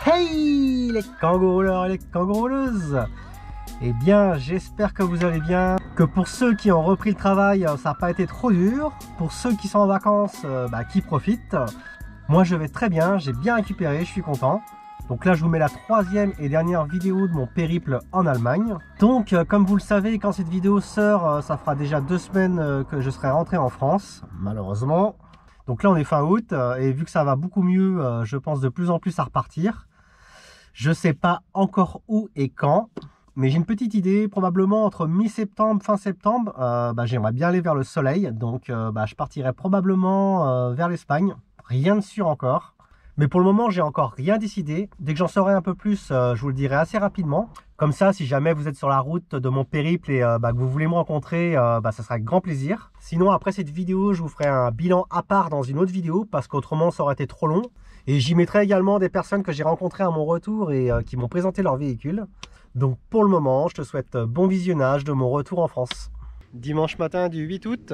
Hey les kangourous et les kangourous. Eh bien, j'espère que vous allez bien, que pour ceux qui ont repris le travail, ça n'a pas été trop dur. Pour ceux qui sont en vacances, qui profitent. Moi, je vais très bien, j'ai bien récupéré, je suis content. Donc là, je vous mets la troisième et dernière vidéo de mon périple en Allemagne. Donc, comme vous le savez, quand cette vidéo sort, ça fera déjà 2 semaines que je serai rentré en France, malheureusement. Donc là, on est fin août, et vu que ça va beaucoup mieux, je pense de plus en plus à repartir. Je sais pas encore où et quand. Mais j'ai une petite idée, probablement entre mi-septembre, fin septembre, j'aimerais bien aller vers le soleil. Donc je partirai probablement vers l'Espagne. Rien de sûr encore. Mais pour le moment, j'ai encore rien décidé. Dès que j'en saurai un peu plus, je vous le dirai assez rapidement. Comme ça, si jamais vous êtes sur la route de mon périple et que vous voulez me rencontrer, ça sera avec grand plaisir. Sinon, après cette vidéo, je vous ferai un bilan à part dans une autre vidéo parce qu'autrement, ça aurait été trop long. Et j'y mettrai également des personnes que j'ai rencontrées à mon retour et qui m'ont présenté leur véhicule. Donc pour le moment, je te souhaite bon visionnage de mon retour en France. Dimanche matin du 8 août.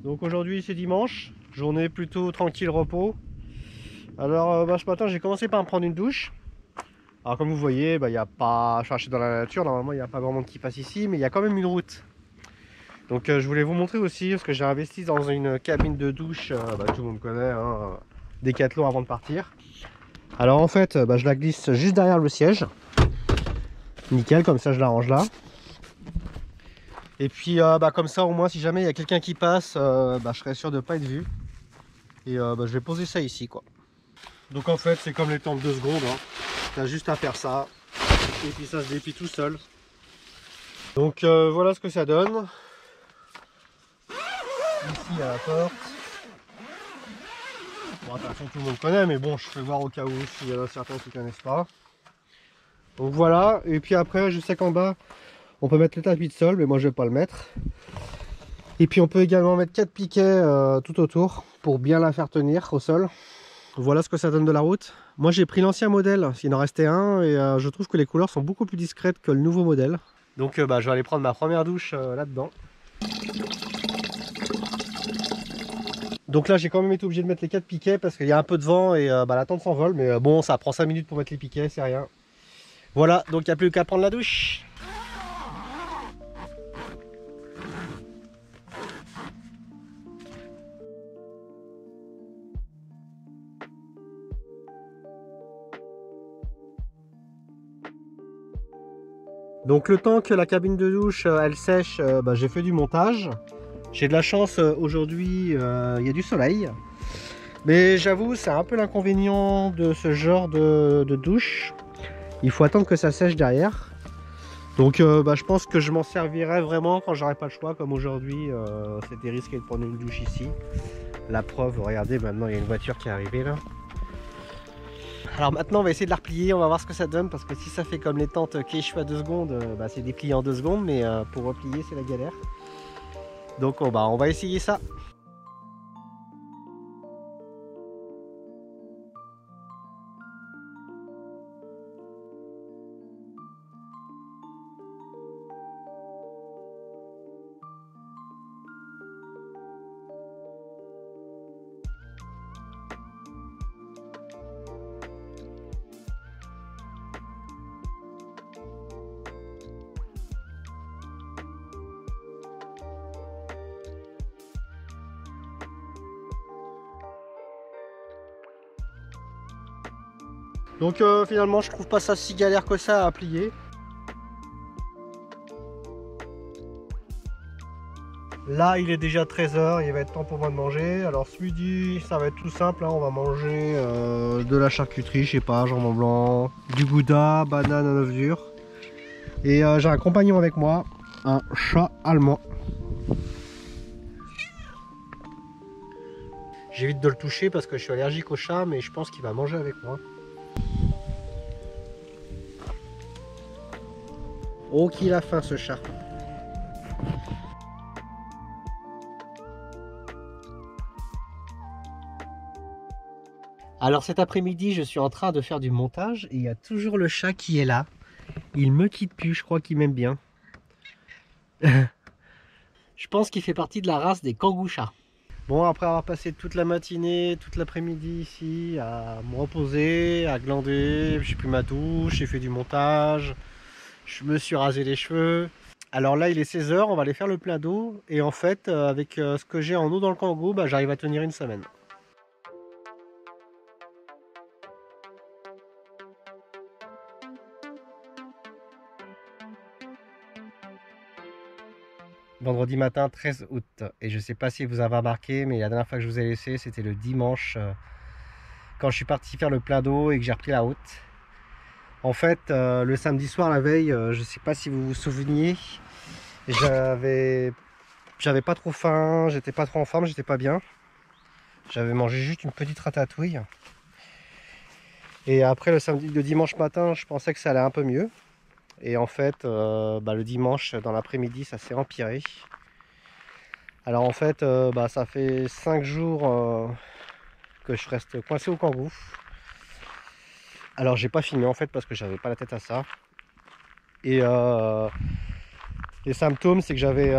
Donc aujourd'hui, c'est dimanche. Journée plutôt tranquille, repos. Alors ce matin, j'ai commencé par me prendre une douche. Alors comme vous voyez, il n'y a pas... je suis dans la nature, normalement il n'y a pas grand monde qui passe ici, mais il y a quand même une route. Donc je voulais vous montrer aussi, parce que j'ai investi dans une cabine de douche, tout le monde connaît, hein, Décathlon avant de partir. Alors en fait, je la glisse juste derrière le siège. Nickel, comme ça je la range là. Et puis comme ça au moins si jamais il y a quelqu'un qui passe, je serai sûr de ne pas être vu. Et je vais poser ça ici quoi. Donc en fait c'est comme les temps de 2 secondes, hein. Tu as juste à faire ça. Et puis ça se déplie tout seul. Donc voilà ce que ça donne. Ici à la porte. Bon attention tout le monde connaît mais bon je fais voir au cas où s'il y en a certains qui ne connaissent pas. Donc voilà, et puis après je sais qu'en bas on peut mettre le tapis de sol mais moi je vais pas le mettre. Et puis on peut également mettre 4 piquets tout autour pour bien la faire tenir au sol. Voilà ce que ça donne de la route. Moi j'ai pris l'ancien modèle, il en restait un et je trouve que les couleurs sont beaucoup plus discrètes que le nouveau modèle. Donc je vais aller prendre ma première douche là-dedans. Donc là j'ai quand même été obligé de mettre les 4 piquets parce qu'il y a un peu de vent et la tente s'envole. Mais bon ça prend 5 minutes pour mettre les piquets, c'est rien. Voilà, donc il n'y a plus qu'à prendre la douche. Donc le temps que la cabine de douche elle sèche, j'ai fait du montage. J'ai de la chance aujourd'hui, il y a du soleil. Mais j'avoue c'est un peu l'inconvénient de ce genre de douche. Il faut attendre que ça sèche derrière. Donc je pense que je m'en servirai vraiment quand j'aurai pas le choix. Comme aujourd'hui c'était risqué de prendre une douche ici. La preuve, regardez maintenant il y a une voiture qui est arrivée là. Alors maintenant on va essayer de la replier, on va voir ce que ça donne. Parce que si ça fait comme les tentes Keishua 2 secondes, c'est déplié en 2 secondes. Mais pour replier c'est la galère. Donc on va essayer ça. Donc finalement je trouve pas ça si galère que ça à plier. Là il est déjà 13 h, il va être temps pour moi de manger. Alors ce midi ça va être tout simple, hein. On va manger de la charcuterie, je sais pas, jambon blanc, du gouda, banane à œuf dur. Et j'ai un compagnon avec moi, un chat allemand. J'évite de le toucher parce que je suis allergique au chat, mais je pense qu'il va manger avec moi. Oh qu'il a faim ce chat. Alors cet après-midi je suis en train de faire du montage et il y a toujours le chat qui est là. Il me quitte plus, je crois qu'il m'aime bien. Je pense qu'il fait partie de la race des kangou-chats. Bon, après avoir passé toute la matinée, toute l'après-midi ici, à me reposer, à glander, j'ai pris ma douche, j'ai fait du montage, je me suis rasé les cheveux. Alors là, il est 16 h, on va aller faire le plein d'eau. Et en fait, avec ce que j'ai en eau dans le Kangoo, bah, j'arrive à tenir une semaine. Vendredi matin 13 août. Et je sais pas si vous avez remarqué, mais la dernière fois que je vous ai laissé, c'était le dimanche, quand je suis parti faire le plein d'eau et que j'ai repris la route. En fait, le samedi soir, la veille, je sais pas si vous vous souveniez, j'avais pas trop faim, j'étais pas trop en forme, j'étais pas bien. J'avais mangé juste une petite ratatouille. Et après le dimanche matin, je pensais que ça allait un peu mieux. Et en fait, le dimanche, dans l'après-midi, ça s'est empiré. Alors en fait, ça fait 5 jours que je reste coincé au Kangoo. Alors j'ai pas filmé en fait parce que j'avais pas la tête à ça. Et les symptômes, c'est que j'avais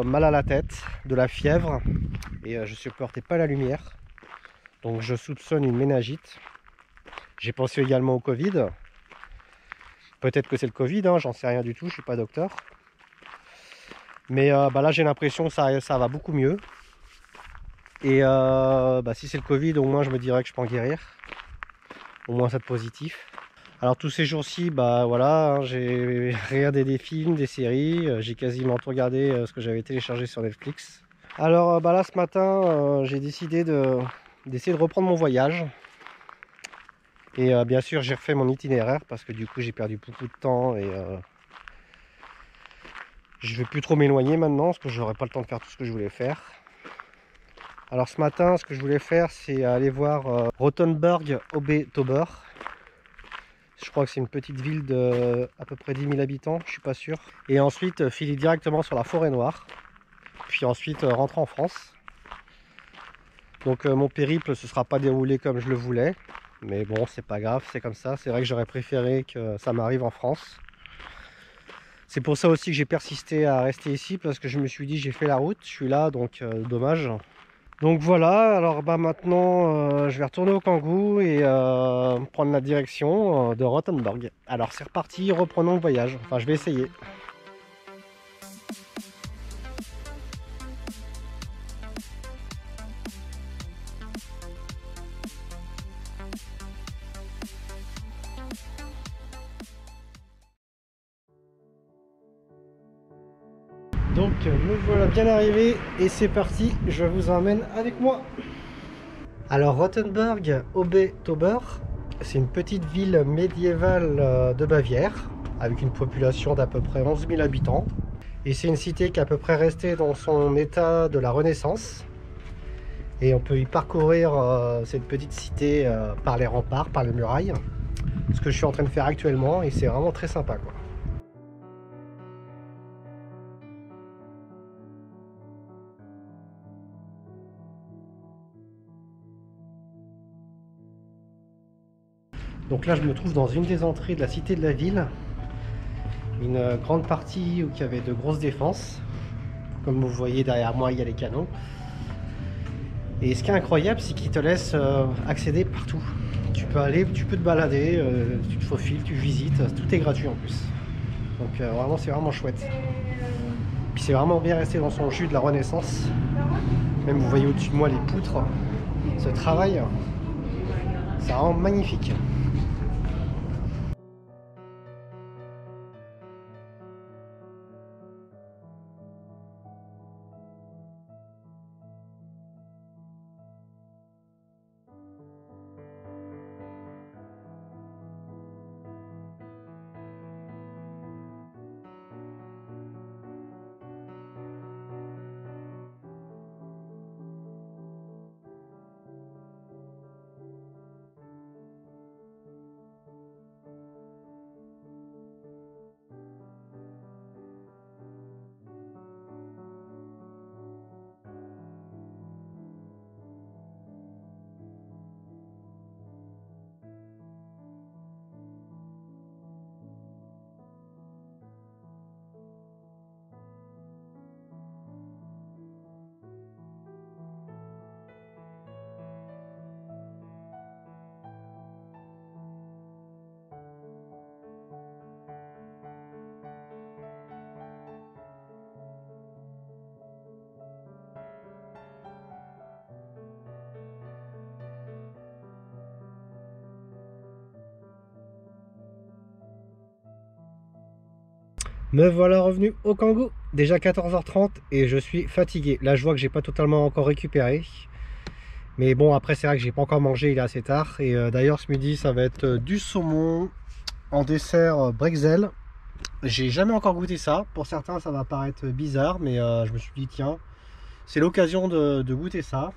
mal à la tête, de la fièvre et je supportais pas la lumière. Donc je soupçonne une méningite. J'ai pensé également au Covid. Peut-être que c'est le Covid, hein, j'en sais rien du tout, je suis pas docteur. Mais là j'ai l'impression que ça va beaucoup mieux. Et si c'est le Covid, au moins je me dirais que je peux en guérir. Au moins ça de positif. Alors tous ces jours-ci, voilà, hein, j'ai regardé des films, des séries, j'ai quasiment tout regardé ce que j'avais téléchargé sur Netflix. Alors là ce matin, j'ai décidé d'essayer de reprendre mon voyage. Et bien sûr j'ai refait mon itinéraire parce que du coup j'ai perdu beaucoup de temps et je vais plus trop m'éloigner maintenant parce que j'aurai pas le temps de faire tout ce que je voulais faire. Alors ce matin, ce que je voulais faire, c'est aller voir Rothenburg Obertauber. Je crois que c'est une petite ville de à peu près 10 000 habitants, je suis pas sûr. Et ensuite filer directement sur la forêt noire. Puis ensuite rentrer en France. Donc mon périple se sera pas déroulé comme je le voulais. Mais bon, c'est pas grave, c'est comme ça. C'est vrai que j'aurais préféré que ça m'arrive en France. C'est pour ça aussi que j'ai persisté à rester ici, parce que je me suis dit j'ai fait la route, je suis là, donc dommage. Donc voilà, alors maintenant je vais retourner au Kangoo et prendre la direction de Rothenburg. Alors c'est reparti, reprenons le voyage, enfin je vais essayer. Donc me voilà bien arrivé et c'est parti, je vous emmène avec moi. Alors Rothenburg Obertauber, c'est une petite ville médiévale de Bavière avec une population d'à peu près 11 000 habitants. Et c'est une cité qui est à peu près restée dans son état de la Renaissance. Et on peut y parcourir cette petite cité par les remparts, par les murailles. Ce que je suis en train de faire actuellement et c'est vraiment très sympa, quoi. Donc là je me trouve dans une des entrées de la cité de la ville. Une grande partie où il y avait de grosses défenses. Comme vous voyez derrière moi, il y a les canons. Et ce qui est incroyable, c'est qu'ils te laissent accéder partout. Tu peux aller, tu peux te balader, tu te faufiles, tu visites, tout est gratuit en plus. Donc vraiment, c'est vraiment chouette. Puis c'est vraiment bien resté dans son jus de la Renaissance. Même vous voyez au-dessus de moi les poutres. Ce travail, ça rend magnifique. Me voilà revenu au Kangoo, déjà 14h30 et je suis fatigué. Là je vois que j'ai pas totalement encore récupéré. Mais bon, après c'est vrai que j'ai pas encore mangé, il est assez tard. Et d'ailleurs ce midi ça va être du saumon en dessert Brexel. J'ai jamais encore goûté ça. Pour certains ça va paraître bizarre, mais je me suis dit tiens, c'est l'occasion de goûter ça.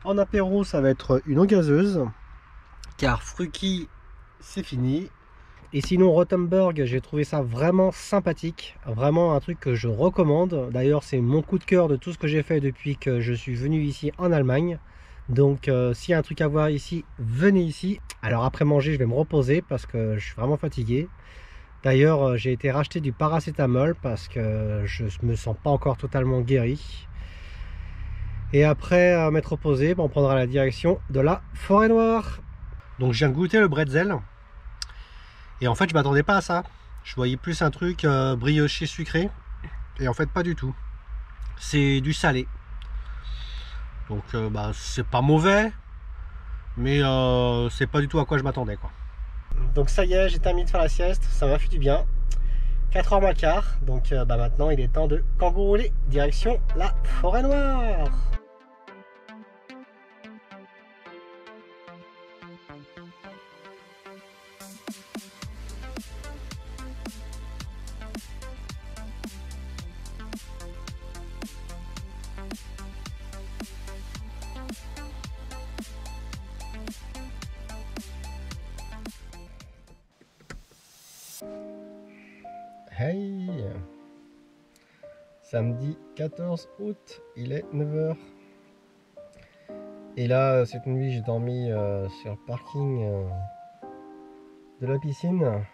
En apéro ça va être une eau gazeuse, car Fruki c'est fini. Et sinon Rothenburg, j'ai trouvé ça vraiment sympathique, vraiment un truc que je recommande. D'ailleurs c'est mon coup de cœur de tout ce que j'ai fait depuis que je suis venu ici en Allemagne. Donc s'il y a un truc à voir ici, venez ici. Alors après manger je vais me reposer parce que je suis vraiment fatigué. D'ailleurs j'ai été racheter du paracétamol parce que je me sens pas encore totalement guéri. Et après m'être reposé, on prendra la direction de la forêt noire. Donc je viens de goûter le bretzel. Et en fait, je m'attendais pas à ça. Je voyais plus un truc brioché sucré. Et en fait, pas du tout. C'est du salé. Donc, bah, c'est pas mauvais. Mais c'est pas du tout à quoi je m'attendais, quoi. Donc, ça y est, j'ai terminé de faire la sieste. Ça m'a fait du bien. 4h moins quart. Donc, bah, maintenant, il est temps de kangourouler. Direction la forêt noire. Hey! Samedi 14 août, il est 9h. Et là, cette nuit, j'ai dormi sur le parking de la piscine.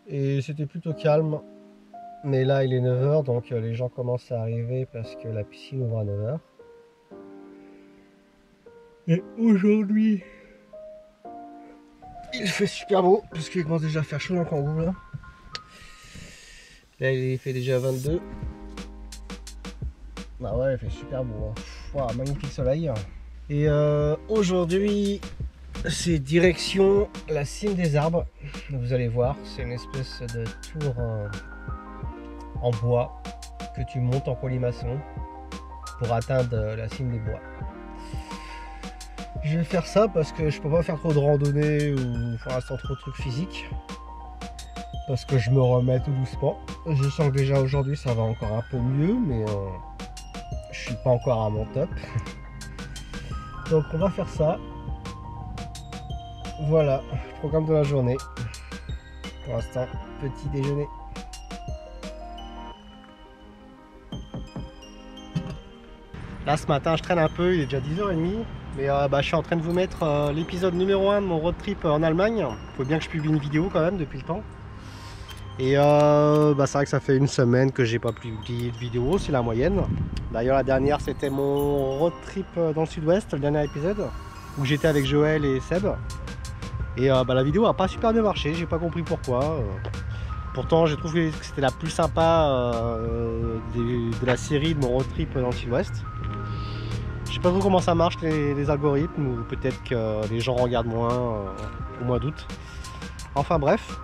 Et c'était plutôt calme. Mais là, il est 9h, donc les gens commencent à arriver parce que la piscine ouvre à 9h. Et aujourd'hui, il fait super beau, parce qu'il commence déjà à faire chaud dans le Kangoo là. Là, il fait déjà 22. Bah ouais, il fait super beau. Hein. Wow, magnifique soleil. Et aujourd'hui, c'est direction la cime des arbres. Vous allez voir, c'est une espèce de tour en bois que tu montes en colimaçon pour atteindre la cime des bois. Je vais faire ça parce que je peux pas faire trop de randonnée ou pour l'instant trop de trucs physiques. Parce que je me remets tout doucement. Je sens que déjà aujourd'hui ça va encore un peu mieux, mais je suis pas encore à mon top. Donc on va faire ça. Voilà, programme de la journée. Pour l'instant, petit déjeuner. Là ce matin je traîne un peu, il est déjà 10h30. Mais bah, je suis en train de vous mettre l'épisode numéro 1 de mon road trip en Allemagne. Il faut bien que je publie une vidéo quand même depuis le temps. Et bah, c'est vrai que ça fait une semaine que j'ai pas publié de vidéo, c'est la moyenne. D'ailleurs la dernière c'était mon road trip dans le sud-ouest, le dernier épisode, où j'étais avec Joël et Seb. Et bah, la vidéo a pas super bien marché, j'ai pas compris pourquoi. Pourtant j'ai trouvé que c'était la plus sympa de la série de mon road trip dans le sud-ouest. Je sais pas trop comment ça marche les algorithmes, ou peut-être que les gens regardent moins au mois d'août. Enfin bref.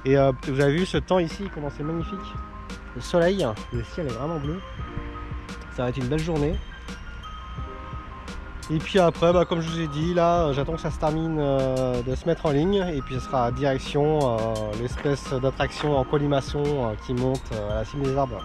Et vous avez vu ce temps ici, comment c'est magnifique. Le soleil, le ciel est vraiment bleu. Ça va être une belle journée. Et puis après, bah, comme je vous ai dit, là j'attends que ça se termine de se mettre en ligne. Et puis ce sera direction l'espèce d'attraction en colimaçon qui monte à la cime des arbres.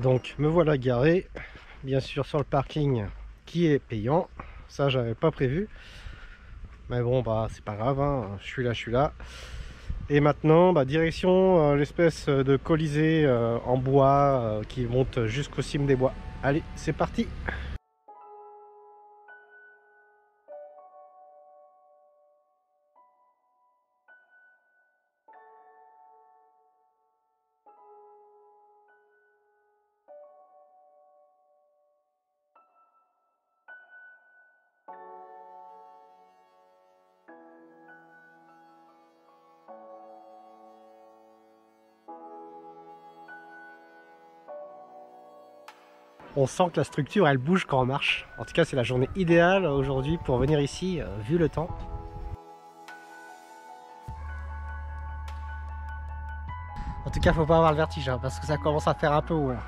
Donc me voilà garé, bien sûr sur le parking qui est payant. Ça j'avais pas prévu. Mais bon bah c'est pas grave, hein. Je suis là. Et maintenant bah, direction l'espèce de colisée en bois qui monte jusqu'aux cimes des bois. Allez, c'est parti! On sent que la structure elle bouge quand on marche. En tout cas c'est la journée idéale aujourd'hui pour venir ici vu le temps. En tout cas faut pas avoir le vertige hein, parce que ça commence à faire un peu haut. Hein.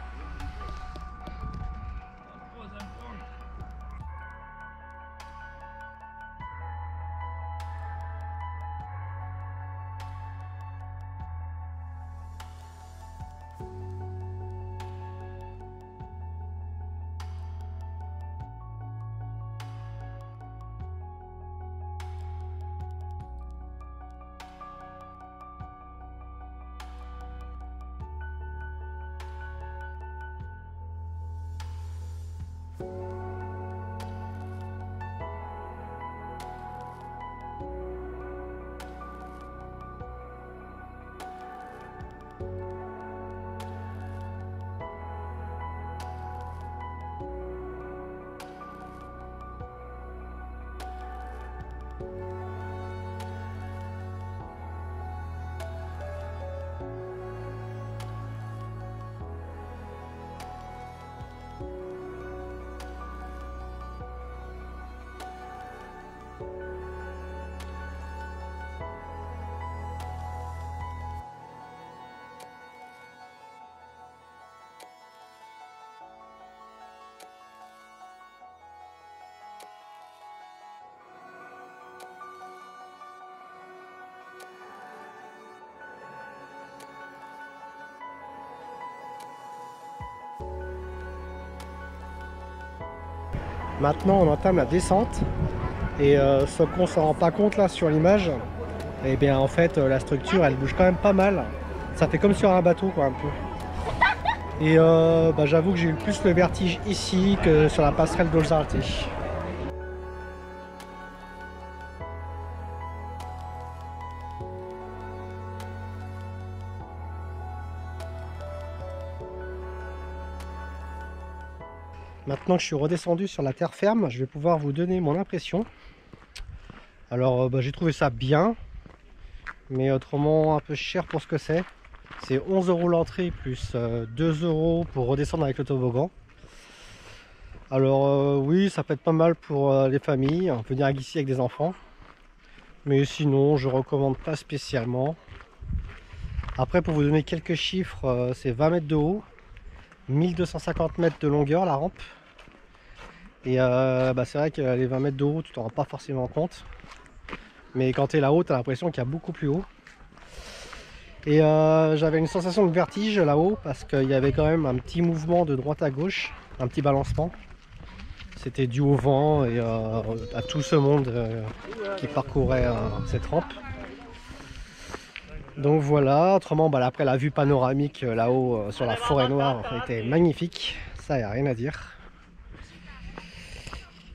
Maintenant on entame la descente et ce qu'on s'en rend pas compte là sur l'image, et bien en fait la structure elle bouge quand même pas mal. Ça fait comme sur un bateau quoi un peu. Et j'avoue que j'ai eu plus le vertige ici que sur la passerelle d'Olzarte. Maintenant que je suis redescendu sur la terre ferme, je vais pouvoir vous donner mon impression. Alors j'ai trouvé ça bien, mais autrement un peu cher pour ce que c'est. C'est 11 € l'entrée plus 2 € pour redescendre avec le toboggan. Alors oui, ça peut être pas mal pour les familles, venir ici avec des enfants. Mais sinon, je recommande pas spécialement. Après, pour vous donner quelques chiffres, c'est 20 mètres de haut, 1250 mètres de longueur la rampe. Et c'est vrai que les 20 mètres de haut, tu t'en rends pas forcément compte. Mais quand tu es là-haut, tu as l'impression qu'il y a beaucoup plus haut. Et j'avais une sensation de vertige là-haut parce qu'il y avait quand même un petit mouvement de droite à gauche, un petit balancement. C'était dû au vent et à tout ce monde qui parcourait cette rampe. Donc voilà, autrement après la vue panoramique là-haut sur la forêt noire était magnifique, ça y a rien à dire.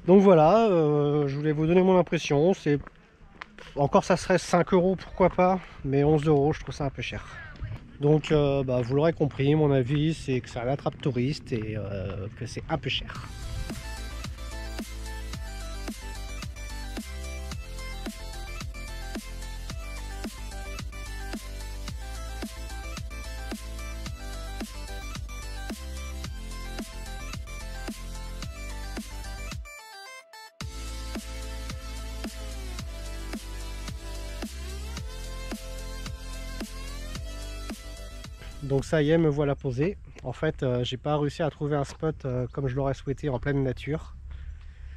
Donc voilà, je voulais vous donner mon impression, c'est encore ça serait 5 € pourquoi pas, mais 11 € je trouve ça un peu cher. Donc vous l'aurez compris, mon avis c'est que c'est un attrape touriste et que c'est un peu cher. Donc ça y est, me voilà posé. En fait, j'ai pas réussi à trouver un spot comme je l'aurais souhaité en pleine nature.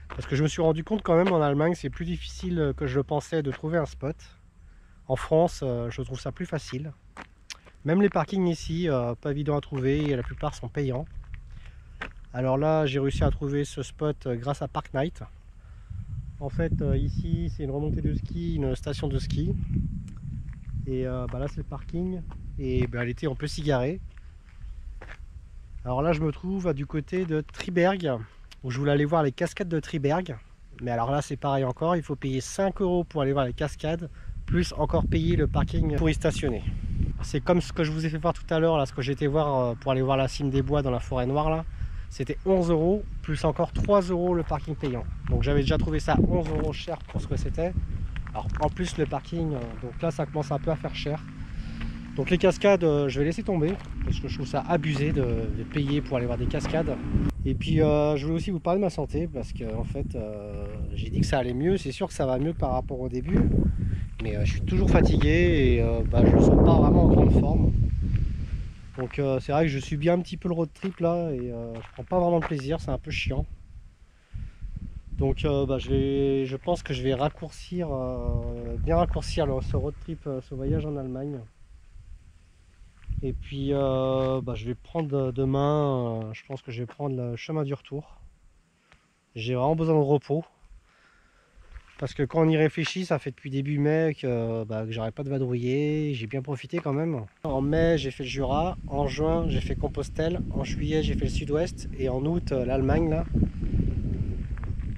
Parce que je me suis rendu compte quand même en Allemagne, c'est plus difficile que je le pensais de trouver un spot. En France, je trouve ça plus facile. Même les parkings ici, pas évident à trouver, et la plupart sont payants. Alors là, j'ai réussi à trouver ce spot grâce à Parknight. En fait, ici, c'est une remontée de ski, une station de ski. Et là, c'est le parking. Et l'été, on peut s'y garer. Alors là, je me trouve du côté de Triberg, où je voulais aller voir les cascades de Triberg. Mais alors là, c'est pareil encore, il faut payer 5 € pour aller voir les cascades, plus encore payer le parking pour y stationner. C'est comme ce que je vous ai fait voir tout à l'heure, là, ce que j'étais voir pour aller voir la cime des bois dans la forêt noire, là. C'était 11 €, plus encore 3 € le parking payant. Donc j'avais déjà trouvé ça 11 € cher pour ce que c'était. Alors en plus le parking, donc là ça commence un peu à faire cher. Donc les cascades, je vais laisser tomber parce que je trouve ça abusé de payer pour aller voir des cascades. Et puis je voulais aussi vous parler de ma santé parce que en fait j'ai dit que ça allait mieux. C'est sûr que ça va mieux par rapport au début, mais je suis toujours fatigué et je ne sens pas vraiment en grande forme. Donc c'est vrai que je subis un petit peu le road trip là et je prends pas vraiment de plaisir, c'est un peu chiant. Donc je pense que je vais raccourcir, bien raccourcir ce road trip, ce voyage en Allemagne. Et puis je vais prendre demain, je pense que je vais prendre le chemin du retour. J'ai vraiment besoin de repos. Parce que quand on y réfléchit, ça fait depuis début mai que j'arrête pas de vadrouiller. J'ai bien profité quand même. En mai, j'ai fait le Jura. En juin, j'ai fait Compostelle. En juillet, j'ai fait le Sud-Ouest. Et en août, l'Allemagne là.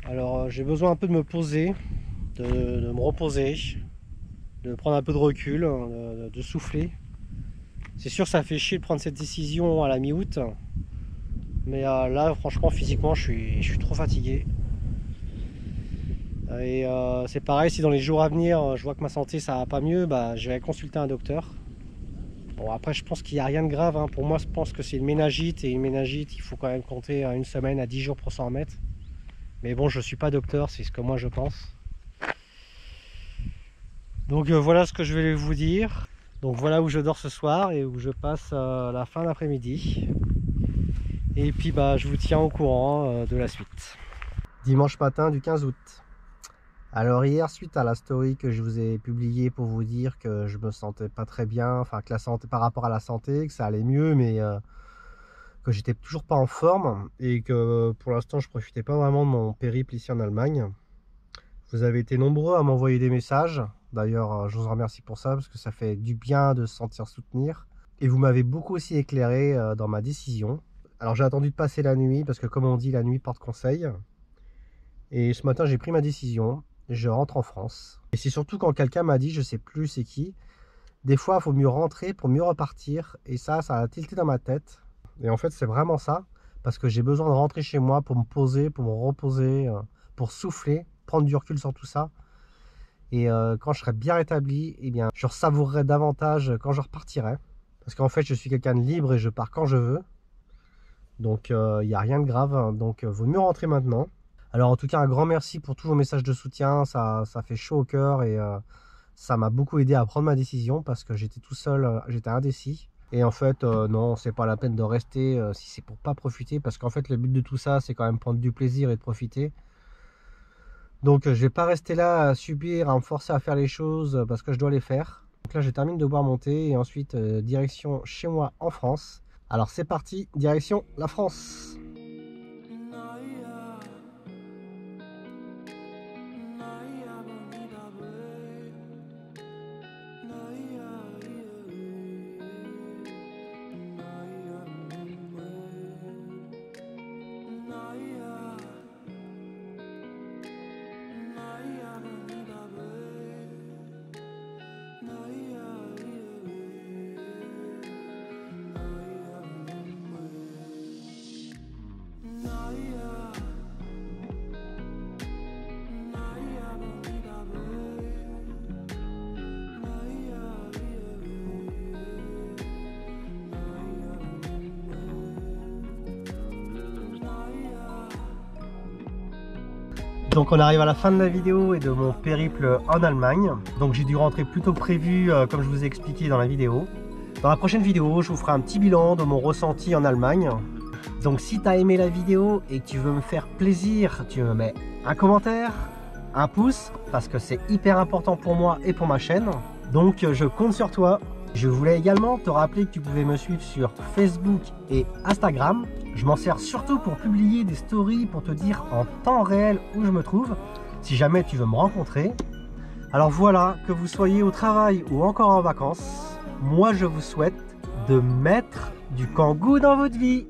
Alors j'ai besoin un peu de me poser, de me reposer, de prendre un peu de recul, de souffler. C'est sûr que ça fait chier de prendre cette décision à la mi-août, mais là franchement physiquement je suis trop fatigué. Et c'est pareil, si dans les jours à venir je vois que ma santé ça va pas mieux, je vais consulter un docteur. Bon après je pense qu'il n'y a rien de grave, hein. Pour moi je pense que c'est une méningite, et une méningite il faut quand même compter une semaine à 10 jours pour s'en remettre. Mais bon, je suis pas docteur, c'est ce que moi je pense. Donc voilà ce que je vais vous dire. Donc voilà où je dors ce soir et où je passe la fin d'après-midi. Et puis je vous tiens au courant de la suite. Dimanche matin du 15 août. Alors hier, suite à la story que je vous ai publiée pour vous dire que je me sentais pas très bien, enfin que la santé, par rapport à la santé, que ça allait mieux, mais que j'étais toujours pas en forme et que pour l'instant je profitais pas vraiment de mon périple ici en Allemagne. Vous avez été nombreux à m'envoyer des messages. D'ailleurs, je vous remercie pour ça parce que ça fait du bien de se sentir soutenir. Et vous m'avez beaucoup aussi éclairé dans ma décision. Alors j'ai attendu de passer la nuit parce que comme on dit, la nuit porte conseil. Et ce matin, j'ai pris ma décision. Je rentre en France. Et c'est surtout quand quelqu'un m'a dit, je sais plus c'est qui, des fois il faut mieux rentrer pour mieux repartir. Et ça a tilté dans ma tête. Et en fait, c'est vraiment ça. Parce que j'ai besoin de rentrer chez moi pour me poser, pour me reposer, pour souffler, prendre du recul sur tout ça. Et quand je serai bien rétabli, eh bien, je savourerai davantage quand je repartirai. Parce qu'en fait, je suis quelqu'un de libre et je pars quand je veux. Donc, il n'y a rien de grave. Donc, vaut mieux rentrer maintenant. Alors, en tout cas, un grand merci pour tous vos messages de soutien. Ça fait chaud au cœur et ça m'a beaucoup aidé à prendre ma décision parce que j'étais tout seul, j'étais indécis. Et en fait, non, c'est pas la peine de rester si c'est pour pas profiter. Parce qu'en fait, le but de tout ça, c'est quand même prendre du plaisir et de profiter. Donc je vais pas rester là à subir, à me forcer à faire les choses parce que je dois les faire. Donc là je termine de boire mon thé et ensuite direction chez moi en France. Alors c'est parti, direction la France. Donc on arrive à la fin de la vidéo et de mon périple en Allemagne. Donc j'ai dû rentrer plus tôt que prévu comme je vous ai expliqué dans la vidéo. Dans la prochaine vidéo, je vous ferai un petit bilan de mon ressenti en Allemagne. Donc si tu as aimé la vidéo et que tu veux me faire plaisir, tu me mets un commentaire, un pouce, parce que c'est hyper important pour moi et pour ma chaîne. Donc je compte sur toi. Je voulais également te rappeler que tu pouvais me suivre sur Facebook et Instagram. Je m'en sers surtout pour publier des stories, pour te dire en temps réel où je me trouve, si jamais tu veux me rencontrer. Alors voilà, que vous soyez au travail ou encore en vacances, moi je vous souhaite de mettre du Kangoo dans votre vie.